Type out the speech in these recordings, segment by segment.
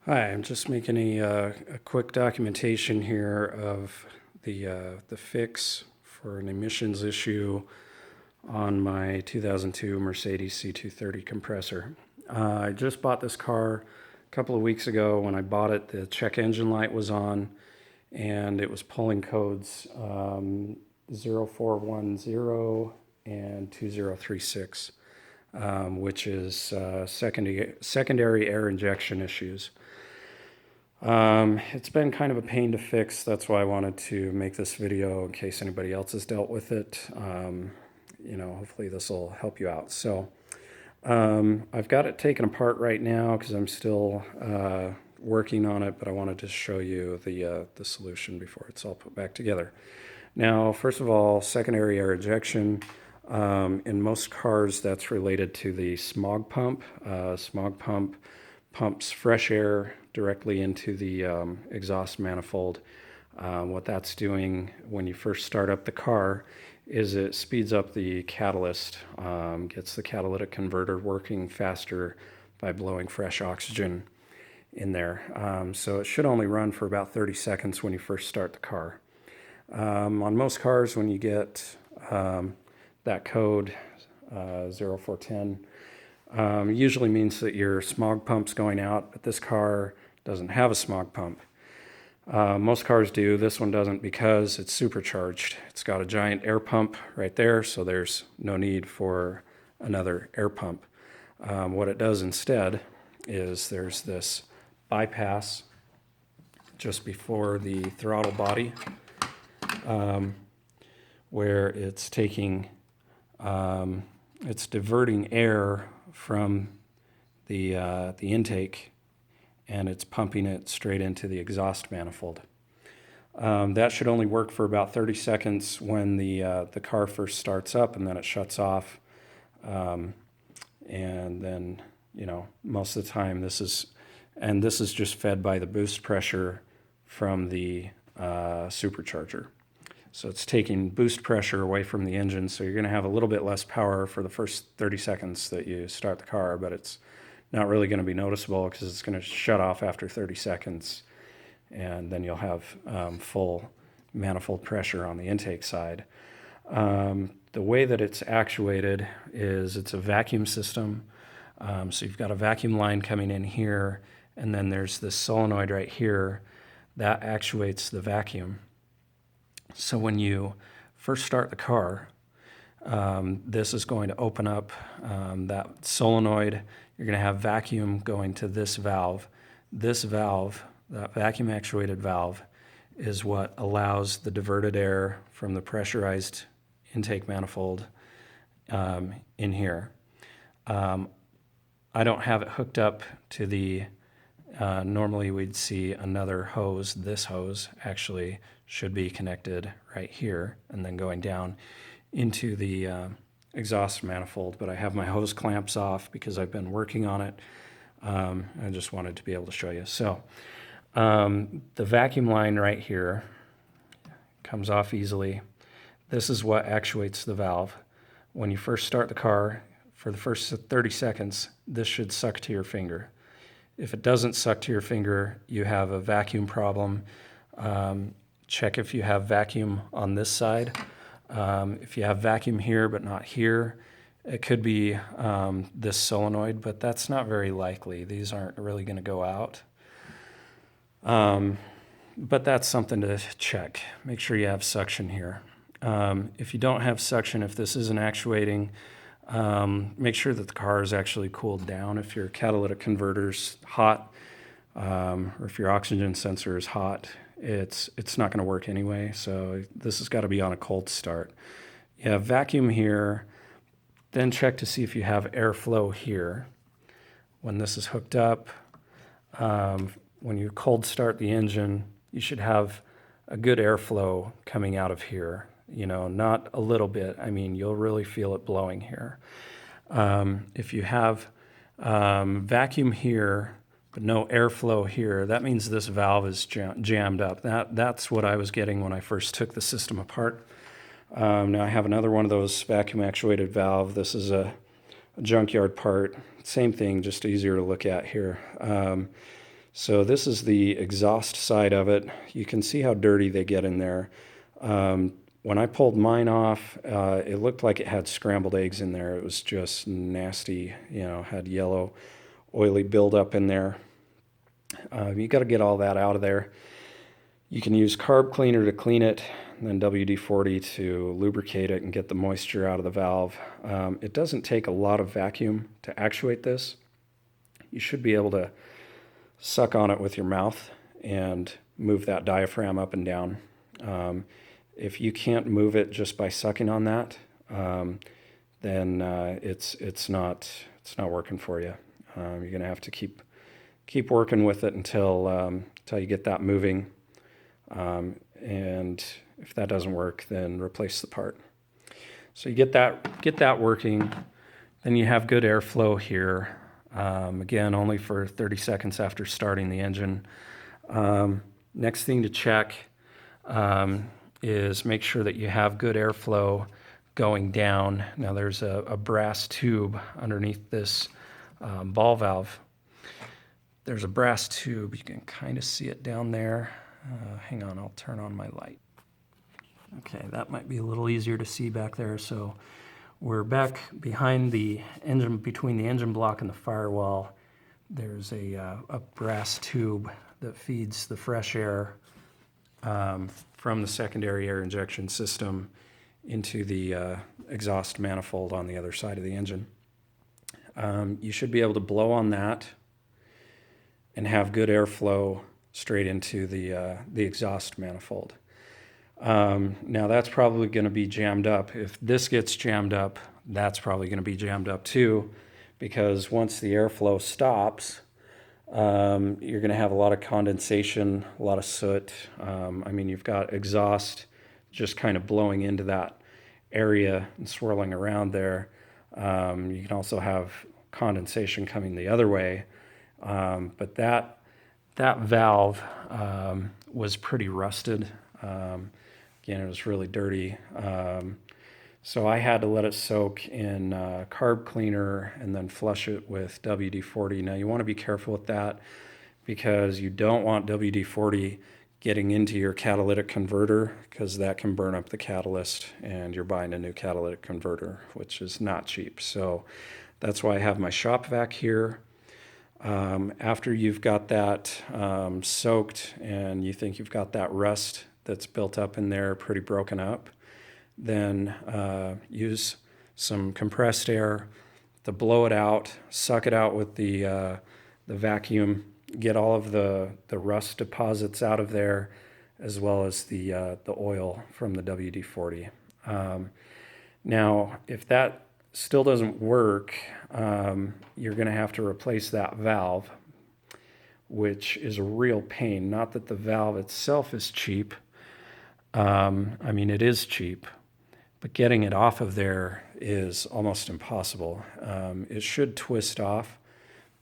Hi, I'm just making a quick documentation here of the fix for an emissions issue on my 2002 Mercedes C230 compressor. I just bought this car a couple of weeks ago. When I bought it, the check engine light was on and it was pulling codes 0410 and 2036, which is secondary air injection issues. It's been kind of a pain to fix. That's why I wanted to make this video in case anybody else has dealt with it. Hopefully this will help you out. So I've got it taken apart right now because I'm still working on it, but I wanted to show you the solution before it's all put back together. Now, first of all, secondary air injection. In most cars, that's related to the smog pump. Smog pump pumps fresh air directly into the exhaust manifold. What that's doing when you first start up the car is it speeds up the catalyst, gets the catalytic converter working faster by blowing fresh oxygen in there. So it should only run for about 30 seconds when you first start the car. On most cars, when you get that code 0410, usually means that your smog pump's going out, but this car doesn't have a smog pump. Most cars do. This one doesn't because it's supercharged. It's got a giant air pump right there, so there's no need for another air pump. What it does instead is there's this bypass just before the throttle body where it's taking, it's diverting air from the intake, and it's pumping it straight into the exhaust manifold. That should only work for about 30 seconds when the car first starts up, and then it shuts off. And then, most of the time this is just fed by the boost pressure from the supercharger. So it's taking boost pressure away from the engine, so you're going to have a little bit less power for the first 30 seconds that you start the car, but it's not really going to be noticeable because it's going to shut off after 30 seconds, and then you'll have full manifold pressure on the intake side. The way that it's actuated is it's a vacuum system. So you've got a vacuum line coming in here, and then there's this solenoid right here that actuates the vacuum. So when you first start the car, this is going to open up that solenoid. You're going to have vacuum going to this valve. This valve, that vacuum actuated valve, is what allows the diverted air from the pressurized intake manifold in here. I don't have it hooked up to the, normally we'd see another hose. This hose actually should be connected right here and then going down into the exhaust manifold, but I have my hose clamps off because I've been working on it. I just wanted to be able to show you. So the vacuum line right here comes off easily. This is what actuates the valve. When you first start the car, for the first 30 seconds, this should suck to your finger. If it doesn't suck to your finger, you have a vacuum problem. Check if you have vacuum on this side. If you have vacuum here but not here, it could be this solenoid, but that's not very likely. These aren't really going to go out. But that's something to check. Make sure you have suction here. If you don't have suction, if this isn't actuating, make sure that the car is actually cooled down. If your catalytic converter's hot, or if your oxygen sensor is hot, it's not going to work anyway. So this has got to be on a cold start. You have vacuum here, then check to see if you have airflow here. When this is hooked up, when you cold start the engine, you should have a good airflow coming out of here. Not a little bit. I mean, you'll really feel it blowing here. If you have vacuum here, but no airflow here, that means this valve is jammed up. That's what I was getting when I first took the system apart. Now I have another one of those vacuum actuated valve. This is a junkyard part. Same thing, just easier to look at here. So this is the exhaust side of it. You can see how dirty they get in there. When I pulled mine off, it looked like it had scrambled eggs in there. It was just nasty, had yellow, oily buildup in there. You got to get all that out of there. You can use carb cleaner to clean it, and then WD-40 to lubricate it and get the moisture out of the valve. It doesn't take a lot of vacuum to actuate this. You should be able to suck on it with your mouth and move that diaphragm up and down. If you can't move it just by sucking on that, then it's not working for you. You're going to have to keep working with it until you get that moving. And if that doesn't work, then replace the part. So you get that working, then you have good airflow here. Again, only for 30 seconds after starting the engine. Next thing to check is make sure that you have good airflow going down. Now there's a brass tube underneath this ball valve. There's a brass tube. You can kind of see it down there. Hang on, I'll turn on my light. Okay, that might be a little easier to see back there. So we're back behind the engine, between the engine block and the firewall. There's a brass tube that feeds the fresh air from the secondary air injection system into the exhaust manifold on the other side of the engine. You should be able to blow on that and have good airflow straight into the exhaust manifold. Now that's probably going to be jammed up. If this gets jammed up, that's probably going to be jammed up too, because once the airflow stops, you're going to have a lot of condensation, a lot of soot. You've got exhaust just kind of blowing into that area and swirling around there. You can also have condensation coming the other way. But that valve was pretty rusted. Again, it was really dirty. So I had to let it soak in carb cleaner and then flush it with WD-40. Now you want to be careful with that because you don't want WD-40 getting into your catalytic converter, because that can burn up the catalyst and you're buying a new catalytic converter, which is not cheap. So that's why I have my shop vac here. After you've got that soaked and you think you've got that rust that's built up in there pretty broken up, then use some compressed air to blow it out, suck it out with the vacuum, get all of the rust deposits out of there, as well as the oil from the WD-40. Now, if that still doesn't work, you're going to have to replace that valve, which is a real pain. Not that the valve itself is cheap. It is cheap, but getting it off of there is almost impossible. It should twist off,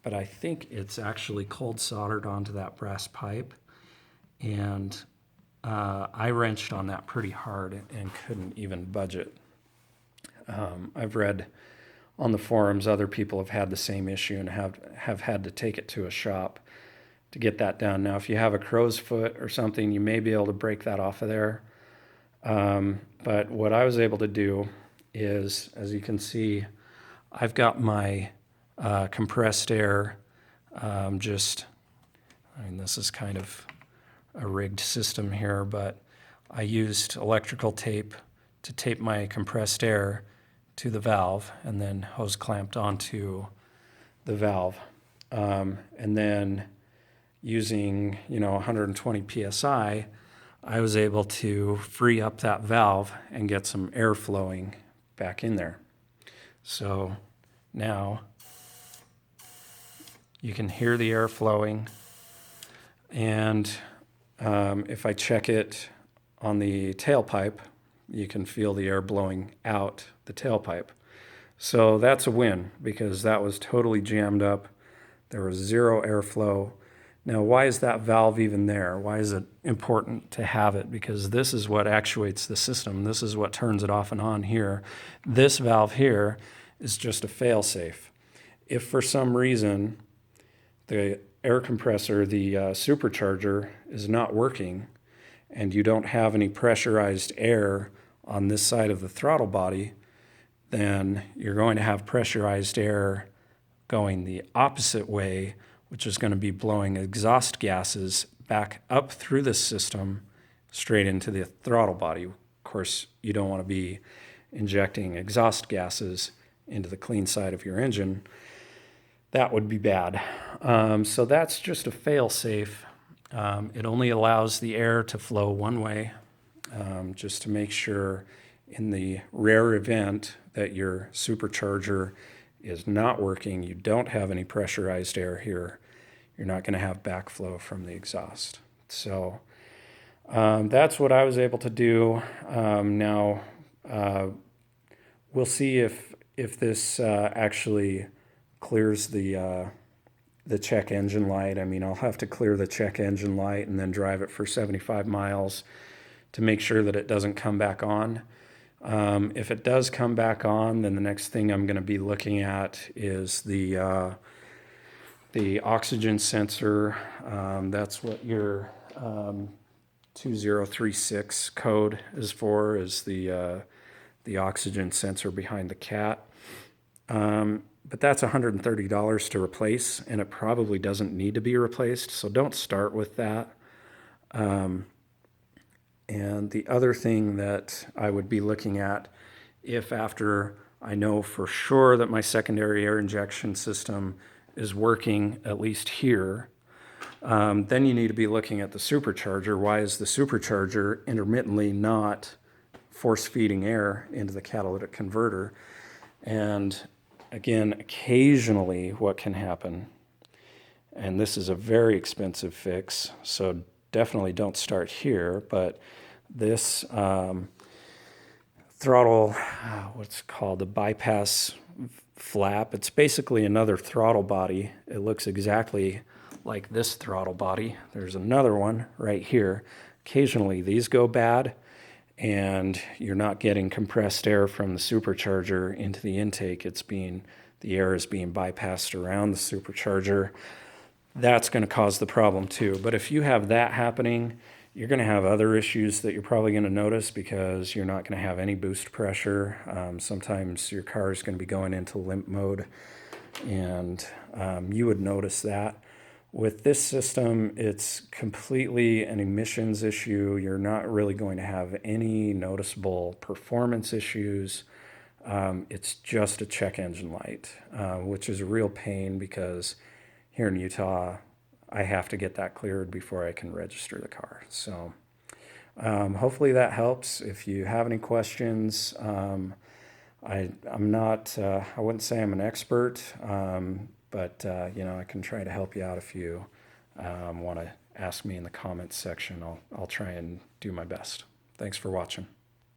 but I think it's actually cold soldered onto that brass pipe, and I wrenched on that pretty hard and couldn't even budge it. I've read on the forums other people have had the same issue and have had to take it to a shop to get that done. Now, if you have a crow's foot or something, you may be able to break that off of there. But what I was able to do is, as you can see, I've got my compressed air this is kind of a rigged system here, but I used electrical tape to tape my compressed air to the valve and then hose clamped onto the valve. And then using 120 psi, I was able to free up that valve and get some air flowing back in there. So now you can hear the air flowing, and if I check it on the tailpipe, you can feel the air blowing out the tailpipe. So that's a win, because that was totally jammed up. There was zero airflow. Now, why is that valve even there? Why is it important to have it? Because this is what actuates the system. This is what turns it off and on here. This valve here is just a fail-safe. If for some reason the air compressor, the supercharger, is not working and you don't have any pressurized air on this side of the throttle body, then you're going to have pressurized air going the opposite way, which is going to be blowing exhaust gases back up through the system straight into the throttle body. Of course, you don't want to be injecting exhaust gases into the clean side of your engine. That would be bad. So that's just a fail-safe. It only allows the air to flow one way, just to make sure in the rare event that your supercharger is not working, you don't have any pressurized air here, you're not going to have backflow from the exhaust. So that's what I was able to do. Now we'll see if this actually clears the check engine light. I mean, I'll have to clear the check engine light and then drive it for 75 miles to make sure that it doesn't come back on. If it does come back on, then the next thing I'm going to be looking at is the oxygen sensor. That's what your 2036 code is for, is the oxygen sensor behind the cat. But that's $130 to replace, and it probably doesn't need to be replaced, so don't start with that. And the other thing that I would be looking at, if after I know for sure that my secondary air injection system is working, at least here, then you need to be looking at the supercharger. Why is the supercharger intermittently not force feeding air into the catalytic converter? And again, occasionally what can happen, and this is a very expensive fix, so definitely don't start here, but this throttle, what's called a bypass flap, it's basically another throttle body. It looks exactly like this throttle body. There's another one right here. Occasionally these go bad and you're not getting compressed air from the supercharger into the intake. The air is being bypassed around the supercharger. That's going to cause the problem too. But if you have that happening, you're going to have other issues that you're probably going to notice, because you're not going to have any boost pressure. Sometimes your car is going to be going into limp mode, and you would notice that. With this system, it's completely an emissions issue. You're not really going to have any noticeable performance issues. It's just a check engine light, which is a real pain, because here in Utah, I have to get that cleared before I can register the car. So hopefully that helps. If you have any questions, I'm not, I wouldn't say I'm an expert, but I can try to help you out. If you want to ask me in the comments section, I'll try and do my best. Thanks for watching.